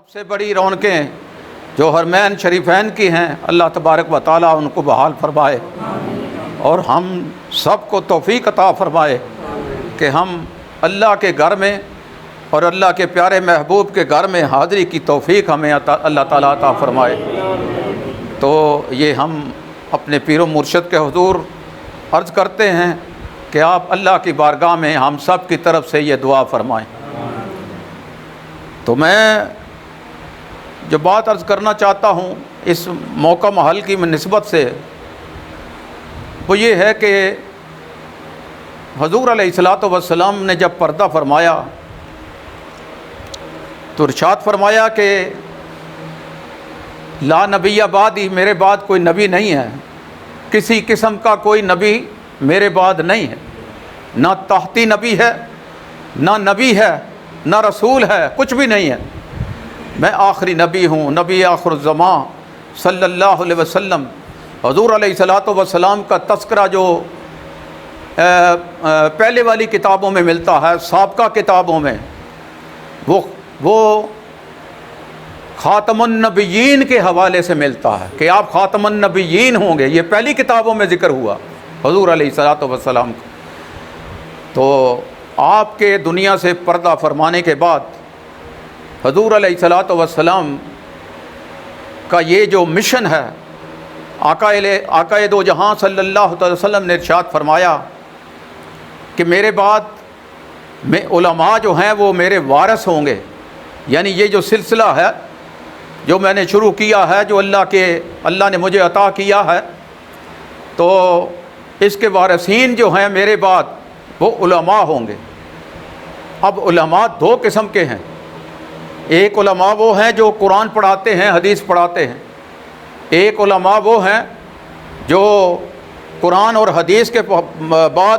سب سے بڑی رونقیں جو حرمین شریفین کی ہیں، اللہ تبارک و تعالیٰ ان کو بحال فرمائے اور ہم سب کو توفیق عطا فرمائے کہ ہم اللہ کے گھر میں اور اللہ کے پیارے محبوب کے گھر میں حاضری کی توفیق ہمیں اللہ تعالیٰ عطا فرمائے۔ تو یہ ہم اپنے پیر و مرشد کے حضور عرض کرتے ہیں کہ آپ اللہ کی بارگاہ میں ہم سب کی طرف سے یہ دعا فرمائیں۔ تو میں جو بات عرض کرنا چاہتا ہوں اس موقع محل کی نسبت سے، وہ یہ ہے کہ حضور علیہ الصلاۃ والسلام نے جب پردہ فرمایا تو ارشاد فرمایا کہ لا نبی بعدی، میرے بعد کوئی نبی نہیں ہے، کسی قسم کا کوئی نبی میرے بعد نہیں ہے، نہ تحتی نبی ہے، نہ نبی ہے، نہ رسول ہے، کچھ بھی نہیں ہے، میں آخری نبی ہوں، نبی آخر الزمان صلی اللہ علیہ وسلم۔ حضور علیہ الصلاۃ والسلام کا تذکرہ جو پہلے والی کتابوں میں ملتا ہے، سابقہ کتابوں میں، وہ خاتم النبیین کے حوالے سے ملتا ہے کہ آپ خاتم النبیین ہوں گے، یہ پہلی کتابوں میں ذکر ہوا حضور علیہ الصلاۃ والسلام کا۔ تو آپ کے دنیا سے پردہ فرمانے کے بعد حضور علیہ الصلاۃ والسلام کا یہ جو مشن ہے، آقا دو جہاں صلی اللہ علیہ وسلم نے ارشاد فرمایا کہ میرے بعد میں علماء جو ہیں وہ میرے وارث ہوں گے، یعنی یہ جو سلسلہ ہے جو میں نے شروع کیا ہے، جو اللہ نے مجھے عطا کیا ہے، تو اس کے وارثین جو ہیں میرے بعد وہ علماء ہوں گے۔ اب علماء دو قسم کے ہیں، ایک علماء وہ ہیں جو قرآن پڑھاتے ہیں، حدیث پڑھاتے ہیں، ایک علماء وہ ہیں جو قرآن اور حدیث کے بعد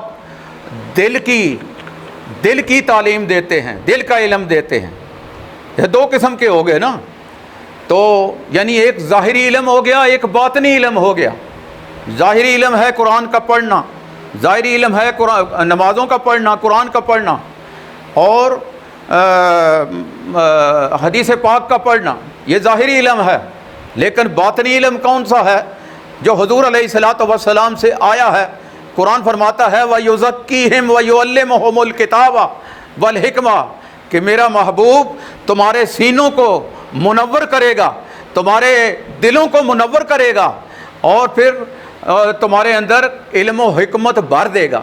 دل کی تعلیم دیتے ہیں، دل کا علم دیتے ہیں۔ یہ دو قسم کے ہو گئے نا، تو یعنی ایک ظاہری علم ہو گیا، ایک باطنی علم ہو گیا۔ ظاہری علم ہے قرآن کا پڑھنا، ظاہری علم ہے نمازوں کا پڑھنا، قرآن کا پڑھنا اور حدیث پاک کا پڑھنا، یہ ظاہری علم ہے۔ لیکن باطنی علم کون سا ہے؟ جو حضور علیہ الصلاۃ والسلام سے آیا ہے۔ قرآن فرماتا ہے وَيُزَكِّيهِمْ وَيُعَلِّمُهُمُ الْكِتَابَ وَالْحِكْمَةَ کہ میرا محبوب تمہارے سینوں کو منور کرے گا، تمہارے دلوں کو منور کرے گا، اور پھر تمہارے اندر علم و حکمت بھر دے گا۔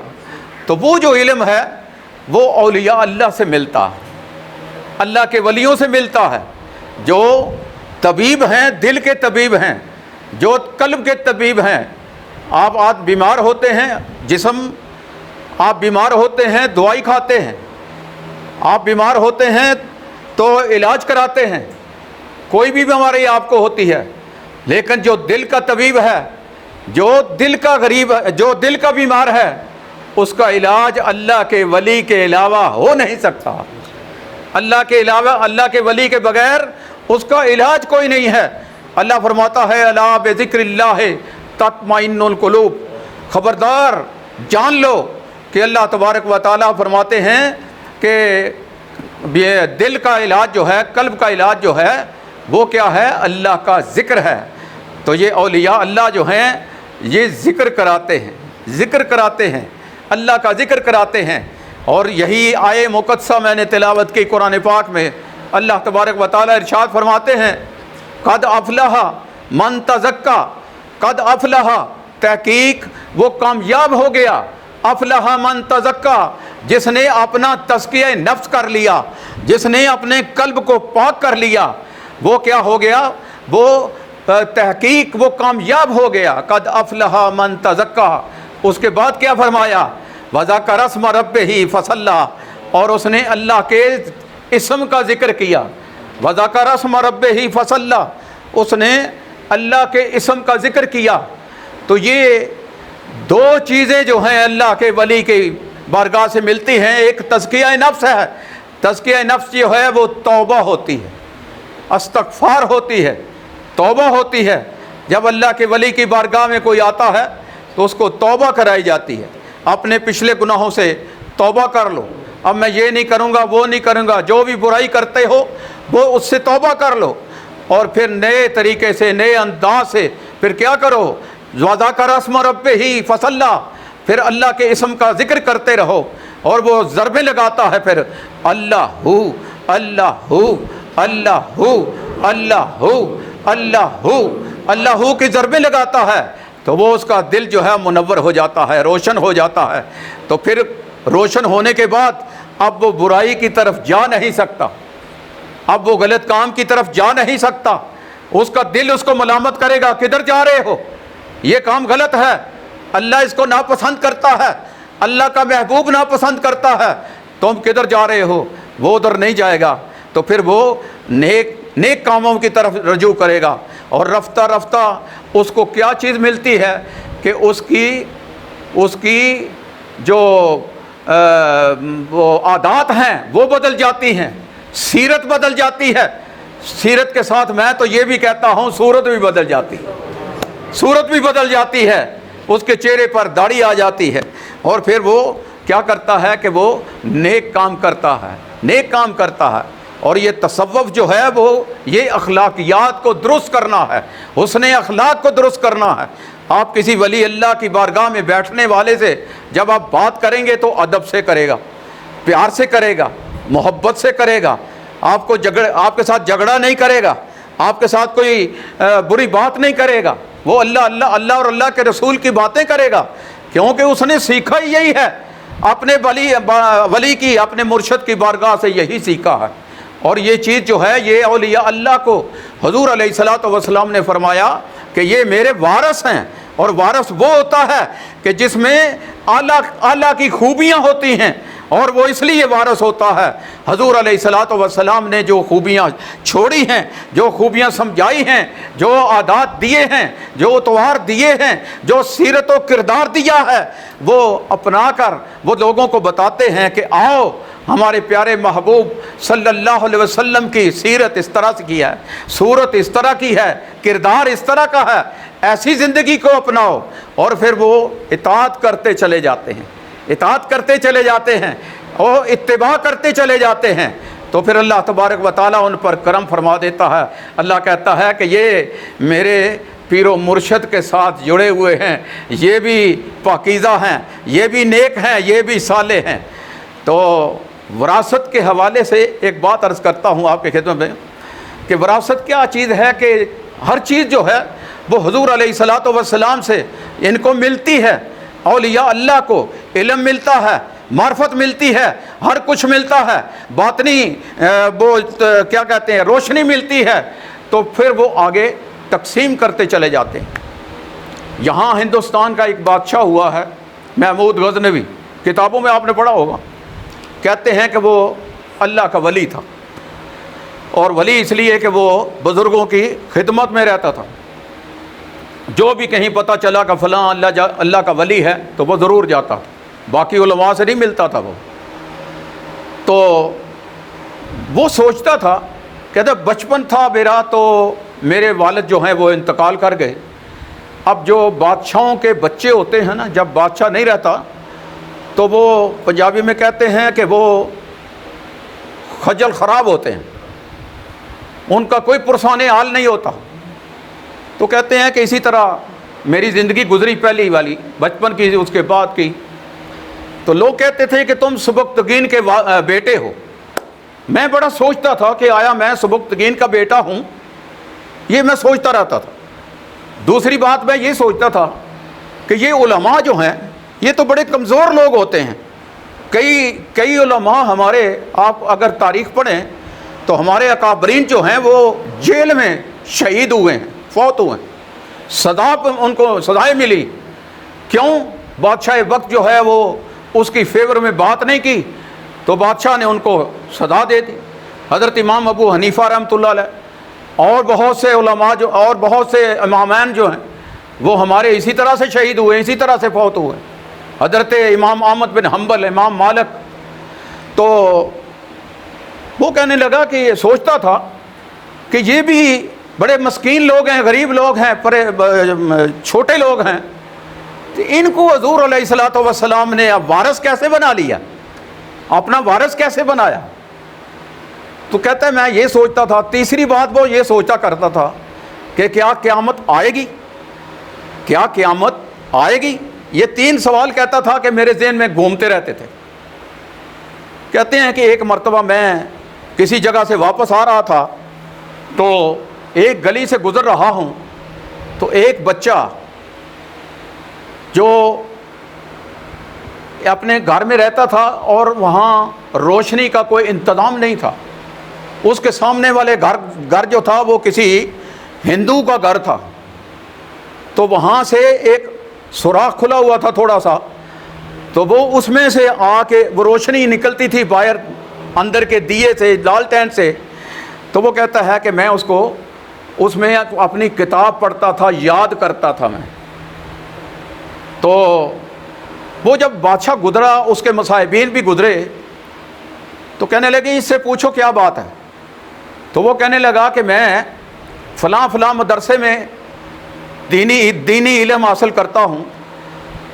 تو وہ جو علم ہے وہ اولیاء اللہ سے ملتا ہے، اللہ کے ولیوں سے ملتا ہے، جو طبیب ہیں، دل کے طبیب ہیں، جو قلب کے طبیب ہیں۔ آپ بیمار ہوتے ہیں، آپ بیمار ہوتے ہیں دوائی کھاتے ہیں، آپ بیمار ہوتے ہیں تو علاج کراتے ہیں، کوئی بھی بیماری آپ کو ہوتی ہے، لیکن جو دل کا طبیب ہے، جو دل کا غریب ہے، جو دل کا بیمار ہے، اس کا علاج اللہ کے ولی کے علاوہ ہو نہیں سکتا۔ اللہ کے علاوہ، اللہ کے ولی کے بغیر اس کا علاج کوئی نہیں ہے۔ اللہ فرماتا ہے الا بذکر اللہ تطمئن القلوب، خبردار جان لو کہ اللہ تبارک و تعالیٰ فرماتے ہیں کہ یہ دل کا علاج جو ہے، قلب کا علاج جو ہے وہ کیا ہے؟ اللہ کا ذکر ہے۔ تو یہ اولیاء اللہ جو ہیں یہ ذکر کراتے ہیں، اللہ کا ذکر کراتے ہیں۔ اور یہی آیے مقدسہ میں نے تلاوت کی قرآن پاک میں، اللہ تبارک و تعالیٰ ارشاد فرماتے ہیں قد افلح من تزکا، قد افلح تحقیق وہ کامیاب ہو گیا، افلح من تزکا جس نے اپنا تزکیہ نفس کر لیا، جس نے اپنے قلب کو پاک کر لیا، وہ کیا ہو گیا؟ وہ تحقیق وہ کامیاب ہو گیا۔ قد افلح من تزکا، اس کے بعد کیا فرمایا؟ وذکر اسم ربہ فصلی، اور اس نے اللہ کے اسم کا ذکر کیا۔ وذکر اسم ربہ فصلی، اس نے اللہ کے اسم کا ذکر کیا۔ تو یہ دو چیزیں جو ہیں اللہ کے ولی کی بارگاہ سے ملتی ہیں، ایک تزکیہ نفس ہے، تزکیہ نفس جو ہے وہ توبہ ہوتی ہے، استغفار ہوتی ہے، توبہ ہوتی ہے۔ جب اللہ کے ولی کی بارگاہ میں کوئی آتا ہے تو اس کو توبہ کرائی جاتی ہے، اپنے پچھلے گناہوں سے توبہ کر لو، اب میں یہ نہیں کروں گا، وہ نہیں کروں گا، جو بھی برائی کرتے ہو وہ اس سے توبہ کر لو اور پھر نئے طریقے سے نئے انداز سے پھر کیا کرو، وَذَكَرَ اسْمَ رَبِّهِ فَصَلَّى، پھر اللہ کے اسم کا ذکر کرتے رہو اور وہ ضربیں لگاتا ہے پھر اللہ ہو اللہ ہو اللہ ہو اللہ ہو اللہ ہو اللہ ہو کی ضربیں لگاتا ہے، تو وہ اس کا دل جو ہے منور ہو جاتا ہے، روشن ہو جاتا ہے۔ تو پھر روشن ہونے کے بعد اب وہ برائی کی طرف جا نہیں سکتا، اب وہ غلط کام کی طرف جا نہیں سکتا، اس کا دل اس کو ملامت کرے گا، کدھر جا رہے ہو، یہ کام غلط ہے، اللہ اس کو ناپسند کرتا ہے، اللہ کا محبوب ناپسند کرتا ہے، تم کدھر جا رہے ہو، وہ ادھر نہیں جائے گا۔ تو پھر وہ نیک کاموں کی طرف رجوع کرے گا، اور رفتہ رفتہ اس کو کیا چیز ملتی ہے کہ اس کی جو وہ عادات ہیں وہ بدل جاتی ہیں، سیرت بدل جاتی ہے، سیرت کے ساتھ میں تو یہ بھی کہتا ہوں صورت بھی بدل جاتی ہے، صورت بھی بدل جاتی ہے، اس کے چہرے پر داڑھی آ جاتی ہے، اور پھر وہ کیا کرتا ہے کہ وہ نیک کام کرتا ہے، نیک کام کرتا ہے۔ اور یہ تصوف جو ہے وہ یہ اخلاقیات کو درست کرنا ہے، حسن اخلاق کو درست کرنا ہے۔ آپ کسی ولی اللہ کی بارگاہ میں بیٹھنے والے سے جب آپ بات کریں گے تو ادب سے کرے گا، پیار سے کرے گا، محبت سے کرے گا، آپ کے ساتھ جھگڑا نہیں کرے گا، آپ کے ساتھ کوئی بری بات نہیں کرے گا، وہ اللہ اور اللہ کے رسول کی باتیں کرے گا، کیونکہ اس نے سیکھا ہی یہی ہے، اپنے ولی کی اپنے مرشد کی بارگاہ سے یہی سیکھا ہے۔ اور یہ چیز جو ہے یہ اولیاء اللہ کو حضور علیہ الصلوۃ والسلام نے فرمایا کہ یہ میرے وارث ہیں، اور وارث وہ ہوتا ہے کہ جس میں اعلیٰ کی خوبیاں ہوتی ہیں، اور وہ اس لیے وارث ہوتا ہے، حضور علیہ الصلوۃ والسلام نے جو خوبیاں چھوڑی ہیں، جو خوبیاں سمجھائی ہیں، جو عادات دیے ہیں، جو اطوار دیے ہیں، جو سیرت و کردار دیا ہے، وہ اپنا کر وہ لوگوں کو بتاتے ہیں کہ آؤ ہمارے پیارے محبوب صلی اللہ علیہ وسلم کی سیرت اس طرح سے کی ہے، صورت اس طرح کی ہے، کردار اس طرح کا ہے، ایسی زندگی کو اپناؤ، اور پھر وہ اطاعت کرتے چلے جاتے ہیں، اطاعت کرتے چلے جاتے ہیں اور اتباع کرتے چلے جاتے ہیں، تو پھر اللہ تبارک و تعالیٰ ان پر کرم فرما دیتا ہے۔ اللہ کہتا ہے کہ یہ میرے پیر و مرشد کے ساتھ جڑے ہوئے ہیں، یہ بھی پاکیزہ ہیں، یہ بھی نیک ہیں، یہ بھی صالح ہیں۔ تو وراثت کے حوالے سے ایک بات عرض کرتا ہوں آپ کے خدمت میں کہ وراثت کیا چیز ہے، کہ ہر چیز جو ہے وہ حضور علیہ الصلوۃ والسلام سے ان کو ملتی ہے، اولیاء اللہ کو علم ملتا ہے، معرفت ملتی ہے، ہر کچھ ملتا ہے، باطنی وہ کیا کہتے ہیں روشنی ملتی ہے، تو پھر وہ آگے تقسیم کرتے چلے جاتے ہیں۔ یہاں ہندوستان کا ایک بادشاہ ہوا ہے محمود غزنوی، کتابوں میں آپ نے پڑھا ہوگا، کہتے ہیں کہ وہ اللہ کا ولی تھا، اور ولی اس لیے کہ وہ بزرگوں کی خدمت میں رہتا تھا، جو بھی کہیں پتہ چلا کہ فلاں اللہ کا ولی ہے تو وہ ضرور جاتا تھا، باقی علماء سے نہیں ملتا تھا وہ۔ تو وہ سوچتا تھا، کہتا بچپن تھا میرا تو میرے والد جو ہیں وہ انتقال کر گئے، اب جو بادشاہوں کے بچے ہوتے ہیں نا، جب بادشاہ نہیں رہتا تو وہ پنجابی میں کہتے ہیں کہ وہ خجل خراب ہوتے ہیں، ان کا کوئی پرسان حال نہیں ہوتا۔ تو کہتے ہیں کہ اسی طرح میری زندگی گزری پہلی والی بچپن کی، اس کے بعد کی، تو لوگ کہتے تھے کہ تم سبکتگین کے بیٹے ہو۔ میں بڑا سوچتا تھا کہ آیا میں سبکتگین کا بیٹا ہوں، یہ میں سوچتا رہتا تھا۔ دوسری بات میں یہ سوچتا تھا کہ یہ علماء جو ہیں یہ تو بڑے کمزور لوگ ہوتے ہیں، کئی علماء ہمارے، آپ اگر تاریخ پڑھیں تو ہمارے اکابرین جو ہیں وہ جیل میں شہید ہوئے ہیں، فوت ہوئے ہیں، ان کو سزائیں ملی، کیوں؟ بادشاہ وقت جو ہے وہ اس کی فیور میں بات نہیں کی تو بادشاہ نے ان کو سزا دے دی۔ حضرت امام ابو حنیفہ رحمۃ اللہ علیہ اور بہت سے علماء اور بہت سے امامین جو ہیں وہ ہمارے اسی طرح سے شہید ہوئے، اسی طرح سے فوت ہوئے، حضرت امام احمد بن حنبل، امام مالک۔ تو وہ کہنے لگا کہ یہ سوچتا تھا کہ یہ بھی بڑے مسکین لوگ ہیں، غریب لوگ ہیں، چھوٹے لوگ ہیں، تو ان کو حضور علیہ الصلوۃ والسلام نے اب وارث کیسے بنا لیا، اپنا وارث کیسے بنایا؟ تو کہتا ہے میں یہ سوچتا تھا، تیسری بات وہ یہ سوچا کرتا تھا کہ کیا قیامت آئے گی، کیا قیامت آئے گی. یہ 3 سوال کہتا تھا کہ میرے ذہن میں گھومتے رہتے تھے. کہتے ہیں کہ ایک مرتبہ میں کسی جگہ سے واپس آ رہا تھا تو ایک گلی سے گزر رہا ہوں تو ایک بچہ جو اپنے گھر میں رہتا تھا اور وہاں روشنی کا کوئی انتظام نہیں تھا، اس کے سامنے والے گھر جو تھا وہ کسی ہندو کا گھر تھا، تو وہاں سے ایک سوراخ کھلا ہوا تھا تھوڑا سا، تو وہ اس میں سے آ کے وہ روشنی نکلتی تھی باہر اندر کے دیے سے، لالٹین سے. تو وہ کہتا ہے کہ میں اس میں اپنی کتاب پڑھتا تھا، یاد کرتا تھا میں. تو وہ جب بادشاہ گزرا، اس کے مصاحبین بھی گزرے، تو کہنے لگے اس سے پوچھو کیا بات ہے. تو وہ کہنے لگا کہ میں فلاں فلاں مدرسے میں دینی علم حاصل کرتا ہوں،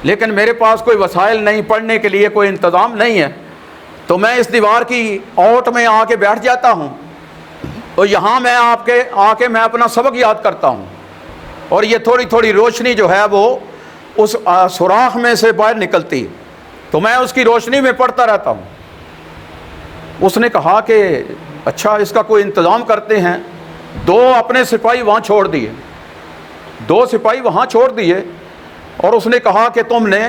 لیکن میرے پاس کوئی وسائل نہیں، پڑھنے کے لیے کوئی انتظام نہیں ہے، تو میں اس دیوار کی اوٹ میں آ کے بیٹھ جاتا ہوں اور یہاں میں آ کے میں اپنا سبق یاد کرتا ہوں، اور یہ تھوڑی تھوڑی روشنی جو ہے وہ اس سوراخ میں سے باہر نکلتی ہے، تو میں اس کی روشنی میں پڑھتا رہتا ہوں. اس نے کہا کہ اچھا اس کا کوئی انتظام کرتے ہیں. 2 اپنے سپاہی وہاں چھوڑ دیے، 2 سپاہی وہاں چھوڑ دیے، اور اس نے کہا کہ تم نے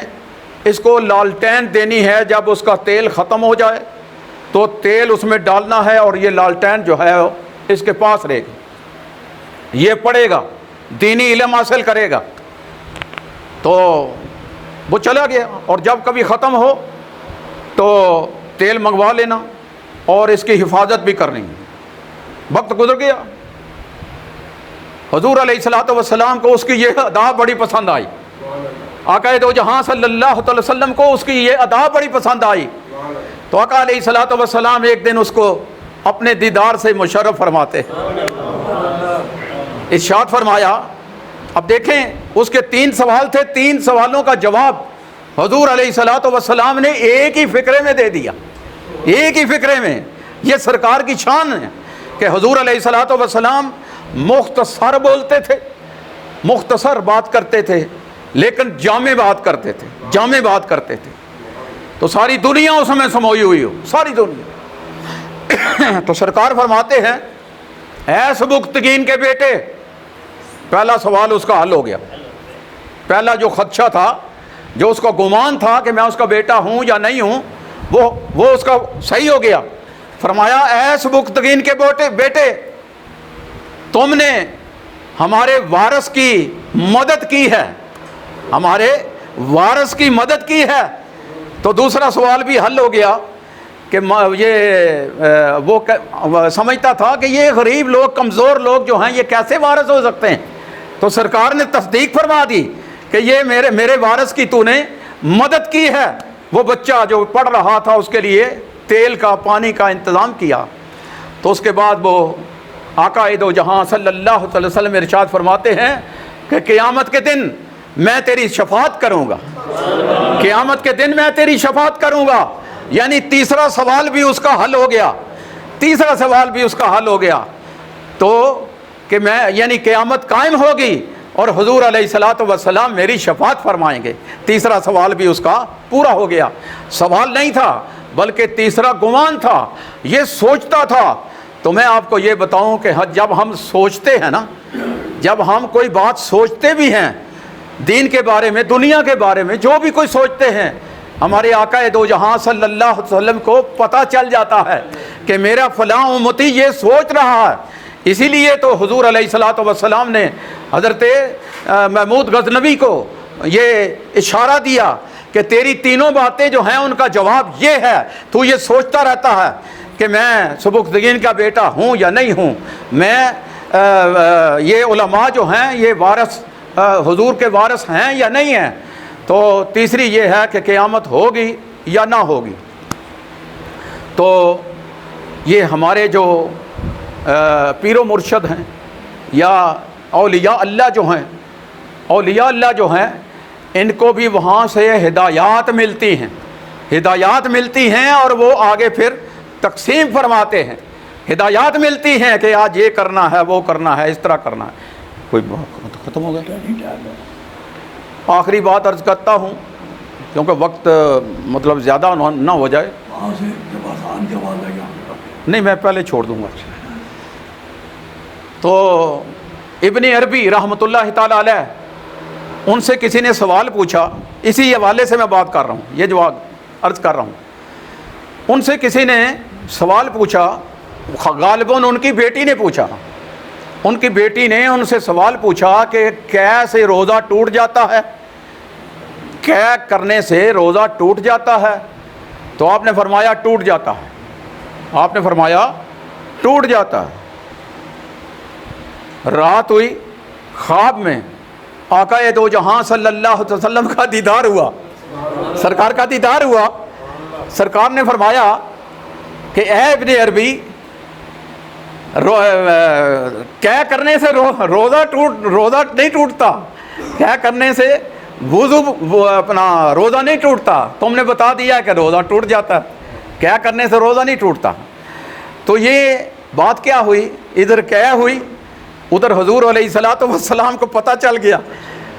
اس کو لالٹین دینی ہے، جب اس کا تیل ختم ہو جائے تو تیل اس میں ڈالنا ہے، اور یہ لالٹین جو ہے اس کے پاس رہے گا، یہ پڑھے گا، دینی علم حاصل کرے گا. تو وہ چلا گیا، اور جب کبھی ختم ہو تو تیل منگوا لینا اور اس کی حفاظت بھی کرنی. وقت گزر گیا، حضور علیہ الصلوۃ والسلام کو اس کی یہ ادا بڑی پسند آئی، آقا دو جہاں صلی اللہ علیہ وسلم کو اس کی یہ ادا بڑی پسند آئی. تو آقا علیہ الصلوۃ والسلام ایک دن اس کو اپنے دیدار سے مشرف فرماتے، ارشاد فرمایا. اب دیکھیں اس کے 3 سوال تھے، 3 سوالوں کا جواب حضور علیہ الصلوۃ والسلام نے ایک ہی فقرے میں دے دیا، ایک ہی فقرے میں. یہ سرکار کی شان ہے کہ حضور علیہ الصلوۃ والسلام مختصر بولتے تھے، مختصر بات کرتے تھے، لیکن جامع بات کرتے تھے، جامع بات کرتے تھے. تو ساری دنیا اس میں سموئی ہوئی ہو، ساری دنیا. تو سرکار فرماتے ہیں اے سبکتگین کے بیٹے، پہلا سوال اس کا حل ہو گیا. پہلا جو خدشہ تھا، جو اس کا گمان تھا کہ میں اس کا بیٹا ہوں یا نہیں ہوں، وہ اس کا صحیح ہو گیا. فرمایا اے سبکتگین کے بیٹے، تم نے ہمارے وارث کی مدد کی ہے، ہمارے وارث کی مدد کی ہے. تو دوسرا سوال بھی حل ہو گیا کہ وہ سمجھتا تھا کہ یہ غریب لوگ، کمزور لوگ جو ہیں، یہ کیسے وارث ہو سکتے ہیں. تو سرکار نے تصدیق فرما دی کہ یہ میرے وارث کی تو نے مدد کی ہے. وہ بچہ جو پڑھ رہا تھا اس کے لیے تیل کا، پانی کا انتظام کیا. تو اس کے بعد وہ آقا دو جہاں صلی اللہ علیہ وسلم ارشاد فرماتے ہیں کہ قیامت کے دن میں تیری شفاعت کروں گا، قیامت کے دن میں تیری شفاعت کروں گا. یعنی تیسرا سوال بھی اس کا حل ہو گیا، تیسرا سوال بھی اس کا حل ہو گیا. تو کہ میں یعنی قیامت قائم ہوگی اور حضور علیہ الصلوۃ والسلام میری شفاعت فرمائیں گے. تیسرا سوال بھی اس کا پورا ہو گیا. سوال نہیں تھا بلکہ تیسرا گمان تھا، یہ سوچتا تھا. تو میں آپ کو یہ بتاؤں کہ جب ہم سوچتے ہیں نا، جب ہم کوئی بات سوچتے بھی ہیں دین کے بارے میں، دنیا کے بارے میں، جو بھی کوئی سوچتے ہیں، ہمارے آقا دو جہاں صلی اللہ علیہ وسلم کو پتہ چل جاتا ہے کہ میرا فلاں امتی یہ سوچ رہا ہے. اسی لیے تو حضور علیہ الصلوۃ والسلام نے حضرت محمود غزنوی کو یہ اشارہ دیا کہ تیری تینوں باتیں جو ہیں ان کا جواب یہ ہے. تو یہ سوچتا رہتا ہے کہ میں سبکتگین کا بیٹا ہوں یا نہیں ہوں، میں یہ علماء جو ہیں یہ وارث، حضور کے وارث ہیں یا نہیں ہیں. تو تیسری یہ ہے کہ قیامت ہوگی یا نہ ہوگی. تو یہ ہمارے جو پیر و مرشد ہیں یا اولیاء اللہ جو ہیں، اولیاء اللہ جو ہیں، ان کو بھی وہاں سے ہدایات ملتی ہیں، ہدایات ملتی ہیں، اور وہ آگے پھر تقسیم فرماتے ہیں. ہدایات ملتی ہیں کہ آج یہ کرنا ہے، وہ کرنا ہے، اس طرح کرنا ہے۔ کوئی ختم ہو گیا؟ آخری بات عرض کرتا ہوں کیونکہ وقت مطلب زیادہ نہ ہو جائے۔ نہیں، میں پہلے چھوڑ دوں گا۔ تو ابن عربی رحمۃ اللہ تعالیٰ علیہ، ان سے کسی نے سوال پوچھا، اسی حوالے سے میں بات کر رہا ہوں، یہ جواب عرض کر رہا ہوں۔ ان سے کسی نے سوال پوچھا، غالباً ان کی بیٹی نے پوچھا، ان کی بیٹی نے ان سے سوال پوچھا کہ کیسے روزہ ٹوٹ جاتا ہے، کیا کرنے سے روزہ ٹوٹ جاتا ہے؟ تو آپ نے فرمایا ٹوٹ جاتا ہے، آپ نے فرمایا ٹوٹ جاتا ہے۔ رات ہوئی، خواب میں آقا دو جہاں صلی اللہ علیہ وسلم کا دیدار ہوا، سرکار کا دیدار ہوا۔ سرکار نے فرمایا کہ اے ابن عربی، کیا کرنے سے روزہ نہیں ٹوٹتا، کیا کرنے سے وضو اپنا روزہ نہیں ٹوٹتا، تم نے بتا دیا کہ روزہ ٹوٹ جاتا ہے، کیا کرنے سے روزہ نہیں ٹوٹتا۔ تو یہ بات کیا ہوئی، ادھر کیا ہوئی، ادھر حضور علیہ الصلوۃ والسلام کو پتہ چل گیا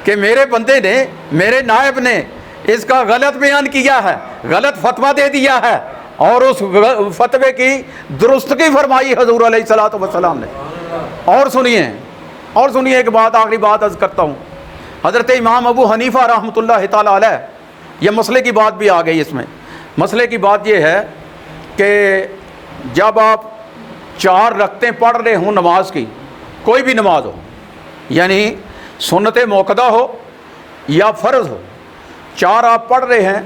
کہ میرے بندے نے، میرے نائب نے اس کا غلط بیان کیا ہے، غلط فتویٰ دے دیا ہے، اور اس فتوے کی درستگی فرمائی حضور علیہ الصلوۃ والسلام نے۔ اور سنیے ایک بات، آخری بات عرض کرتا ہوں۔ حضرت امام ابو حنیفہ رحمۃ اللہ تعالیٰ علیہ، یہ مسئلے کی بات بھی آ گئی اس میں۔ مسئلے کی بات یہ ہے کہ جب آپ 4 رکعتیں پڑھ رہے ہوں نماز کی، کوئی بھی نماز ہو، یعنی سنت موقدہ ہو یا فرض ہو، 4 آپ پڑھ رہے ہیں،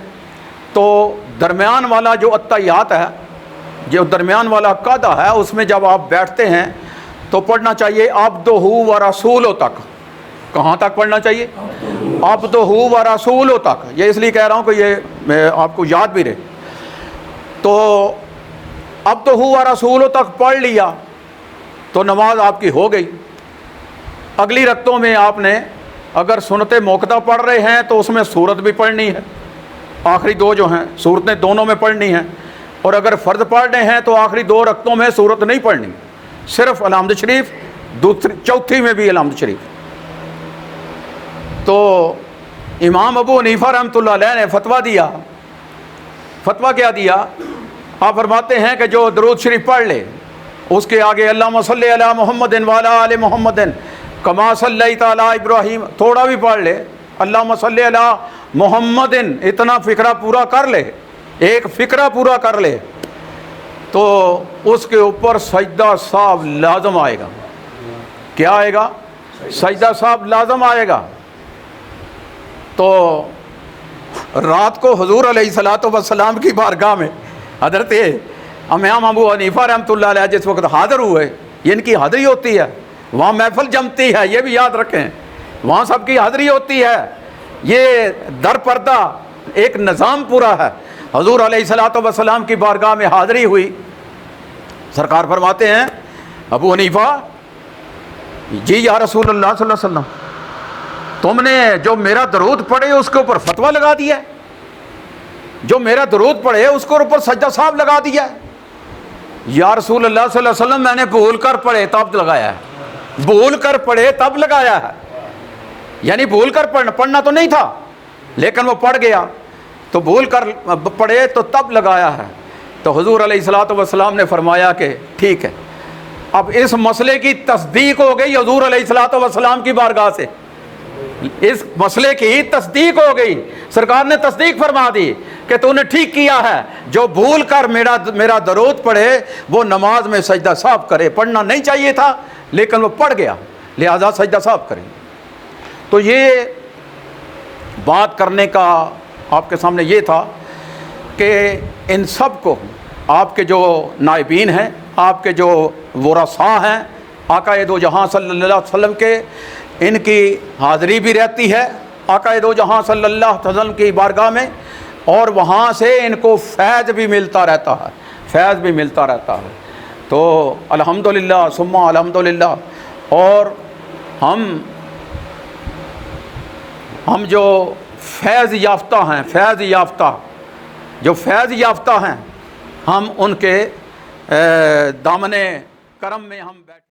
تو درمیان والا جو اتحیات ہے، جو درمیان والا قاعدہ ہے، اس میں جب آپ بیٹھتے ہیں تو پڑھنا چاہیے عبدہ و رسولہ تک۔ کہاں تک پڑھنا چاہیے؟ عبدہ و رسولہ تک۔ یہ اس لیے کہہ رہا ہوں کہ یہ آپ کو یاد بھی رہے۔ تو عبدہ و رسولہ تک پڑھ لیا تو نماز آپ کی ہو گئی۔ اگلی رکعتوں میں آپ نے اگر سنت موقدہ پڑھ رہے ہیں تو اس میں سورت بھی پڑھنی ہے، آخری 2 جو ہیں سورتیں دونوں میں پڑھنی ہیں، اور اگر فرض پڑھ رہے ہیں تو آخری 2 رکعتوں میں سورت نہیں پڑھنی، صرف الحمد شریف، چوتھی میں بھی الحمد شریف۔ تو امام ابو حنیفہ رحمۃ اللہ علیہ نے فتویٰ دیا۔ فتویٰ کیا دیا؟ آپ فرماتے ہیں کہ جو درود شریف پڑھ لے، اس کے آگے اللہم صلی علی محمد وعلی آل محمد کما صلیت علی ابراہیم، تھوڑا بھی پڑھ لے، اللہم صلی علی محمد، اتنا فقرہ پورا کر لے، ایک فقرہ پورا کر لے، تو اس کے اوپر سجدہ صاحب لازم آئے گا۔ کیا آئے گا؟ سجدہ صاحب لازم آئے گا۔ تو رات کو حضور علیہ الصلوۃ والسلام کی بارگاہ میں حضرت امام ابو حنیفہ رحمۃ اللہ علیہ جس وقت حاضر ہوئے، یہ ان کی حاضری ہوتی ہے، وہاں محفل جمتی ہے، یہ بھی یاد رکھیں، وہاں سب کی حاضری ہوتی ہے، یہ در پردہ ایک نظام پورا ہے۔ حضور علیہ الصلوۃ والسلام کی بارگاہ میں حاضری ہوئی، سرکار فرماتے ہیں ابو حنیفہ، جی یا رسول اللہ صلی اللہ علیہ وسلم، تم نے جو میرا درود پڑھے اس کے اوپر فتویٰ لگا دیا ہے، جو میرا درود پڑھے اس کے اوپر سجدہ صاحب لگا دیا ہے۔ یا رسول اللہ صلی اللہ علیہ وسلم، میں نے بھول کر پڑھے تب لگایا ہے، بھول کر پڑھے تب لگایا ہے، یعنی بھول کر پڑھنا تو نہیں تھا، لیکن وہ پڑھ گیا تو بھول کر پڑھے تو تب لگایا ہے۔ تو حضور علیہ الصلوۃ والسلام نے فرمایا کہ ٹھیک ہے۔ اب اس مسئلے کی تصدیق ہو گئی حضور علیہ الصلوۃ والسلام کی بارگاہ سے، اس مسئلے کی تصدیق ہو گئی، سرکار نے تصدیق فرما دی کہ تو نے ٹھیک کیا ہے، جو بھول کر میرا درود پڑھے وہ نماز میں سجدہ صاحب کرے، پڑھنا نہیں چاہیے تھا لیکن وہ پڑھ گیا، لہذا سجدہ صاحب کریں۔ تو یہ بات کرنے کا آپ کے سامنے یہ تھا کہ ان سب کو آپ کے جو نائبین ہیں، آپ کے جو ورثاء ہیں آقا دو جہاں صلی اللہ علیہ وسلم کے، ان کی حاضری بھی رہتی ہے آقا دو جہاں صلی اللہ علیہ وسلم کی بارگاہ میں، اور وہاں سے ان کو فیض بھی ملتا رہتا ہے، فیض بھی ملتا رہتا ہے۔ تو الحمدللہ ثم الحمدللہ۔ اور ہم جو فیض یافتہ ہیں، فیض یافتہ جو فیض یافتہ ہیں، ہم ان کے دامن کرم میں ہم بیٹھے